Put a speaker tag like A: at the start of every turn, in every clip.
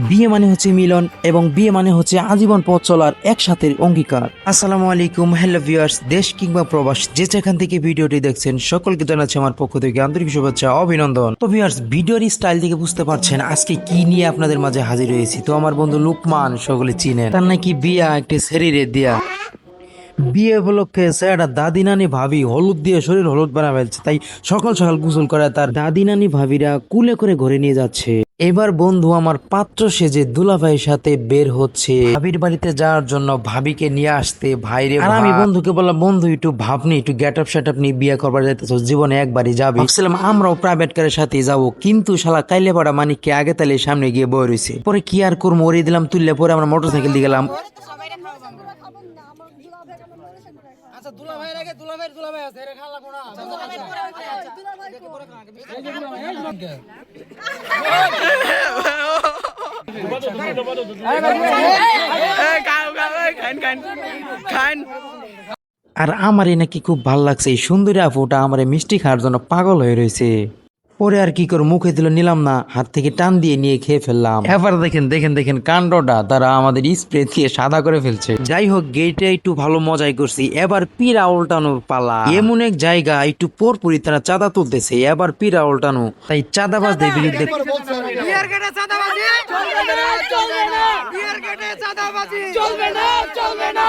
A: বিয়ে মানে হচ্ছে মিলন এবং বিয়ে মানে হচ্ছে আজীবন পথ চলার একসাথে অঙ্গীকার। আসসালামু আলাইকুম, হ্যালো ভিউয়ার্স, দেশ কিংবা প্রবাস যে যেখান থেকে ভিডিওটি দেখছেন সকলকে জানাচ্ছি আমার পক্ষ থেকে আন্তরিক শুভেচ্ছা, অভিনন্দন। তো ভিউয়ার্স, ভিডিওর স্টাইল থেকে বুঝতে পারছেন আজকে কি নিয়ে আপনাদের মাঝে হাজির হয়েছি। তো আমার বন্ধু লুকমান সকলে চিনেন, তার নাকি বিয়া একটি শরীরে দিয়া। বিয়ে উপলক্ষে একটা দাদি নানি ভাবি হলুদ দিয়ে শরীর হলুদ বানা ফেলছে, তাই সকাল সকাল গোসল করে তার দাদি নানি ভাবিরা কুলে করে ঘরে নিয়ে যাচ্ছে। এবার বন্ধু আমার পাত্র সেজে দুলাভাইয়ের সাথে বের হচ্ছে ভাবির বাড়িতে যাওয়ার জন্য, ভাবিকে নিয়ে আসতে। ভাইরে আর আমি বন্ধুকে বললাম, বন্ধু একটু ভাবনি, একটু গেট আপ সেট আপ নিয়ে বিয়ে করবার যাইতেছো, জীবনে একবারই যাবি। ভাবছিলাম আমরাও প্রাইভেট কারের সাথে যাবো, কিন্তু শালা কাইলে পাড়া মানিককে আগে তালে সামনে গিয়ে বয়ে রয়েছে। পরে কি আর করবো, ওরে দিলাম তুললে। পরে আমরা মোটরসাইকেল দিয়ে গেলাম।
B: আচ্ছা দুলাভাইয়ের আগে দুলাভাই আছে এর খাওয়া লাগবো না।
A: আর আমারই নাকি খুব ভাল লাগছে, এই সুন্দরী আপুটা আমার মিষ্টি খাওয়ার জন্য পাগল হয়ে রয়েছে। পরে আর কি করে, মুখে দিল নিলাম না, হাত থেকে টান দিয়ে নিয়ে খেয়ে ফেললাম। এবার দেখেন দেখেন দেখেন কাণ্ডটা, তারা আমাদের স্প্রে দিয়ে সাদা করে ফেলছে। যাই হোক, গেটে একটু ভালো মজাই করছি। এবার পিরা উল্টানোর পালা। এমন এক জায়গা একটু পরপরই তারা চাঁদা তুলতেছে, এবার পিরা উল্টানো। তাই চাঁদাবাজদের বিরুদ্ধে
B: বিয়ার গেটে চাঁদাবাজি চলবে না, চলবে না। বিয়ার গেটে চাঁদাবাজি চলবে না, চলবে না।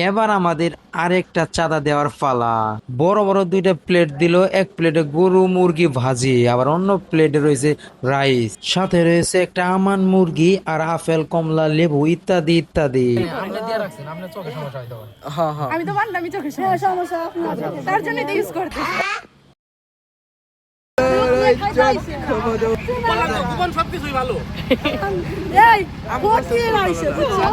A: এবার আমাদের আরেকটা চাঁদা দেওয়ার পালা। বড় বড় দুইটা প্লেট দিল, এক প্লেটে গরু মুরগি ভাজি, আবার অন্য প্লেটে রয়েছে রাইস, সাথে রয়েছে একটা আমান মুরগি আর আপেল কমলা লেবু ইত্যাদি ইত্যাদি।
B: আপনি দিয়ে রাখছেন, আপনার চোখে সমস্যা হইতে পারে।
C: আমি তো মানলাম আমি চোখে সমস্যা আপনার, তার জন্য তো ইউজ করতে
B: জীবন সবকিছুই ভালো।
C: এই ভর্তি আইছে বুঝছো?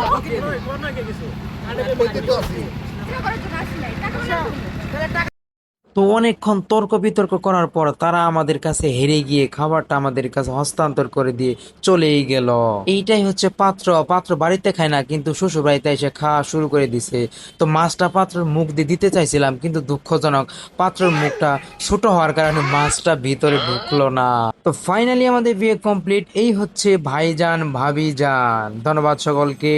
A: তো অনেকক্ষণ তর্ক বিতর্ক করার পর তারা আমাদের কাছে হেরে গিয়ে খাবারটা আমাদের কাছে হস্তান্তর করে দিয়ে চলেই গেল। এইটাই হচ্ছে পাত্র। পাত্র বাড়িতে খায় না, কিন্তু শ্বশুর বাড়িতে এসে খাওয়া শুরু করে দিছে। তো মাছটা পাত্রের মুখ দিয়ে দিতে চাইছিলাম, কিন্তু দুঃখজনক পাত্রের মুখটা ছোট হওয়ার কারণে মাছটা ভিতরে ঢুকলো না। তো ফাইনালি আমাদের বিয়ে কমপ্লিট। এই হচ্ছে ভাইজান ভাবিজান। ধন্যবাদ সকলকে।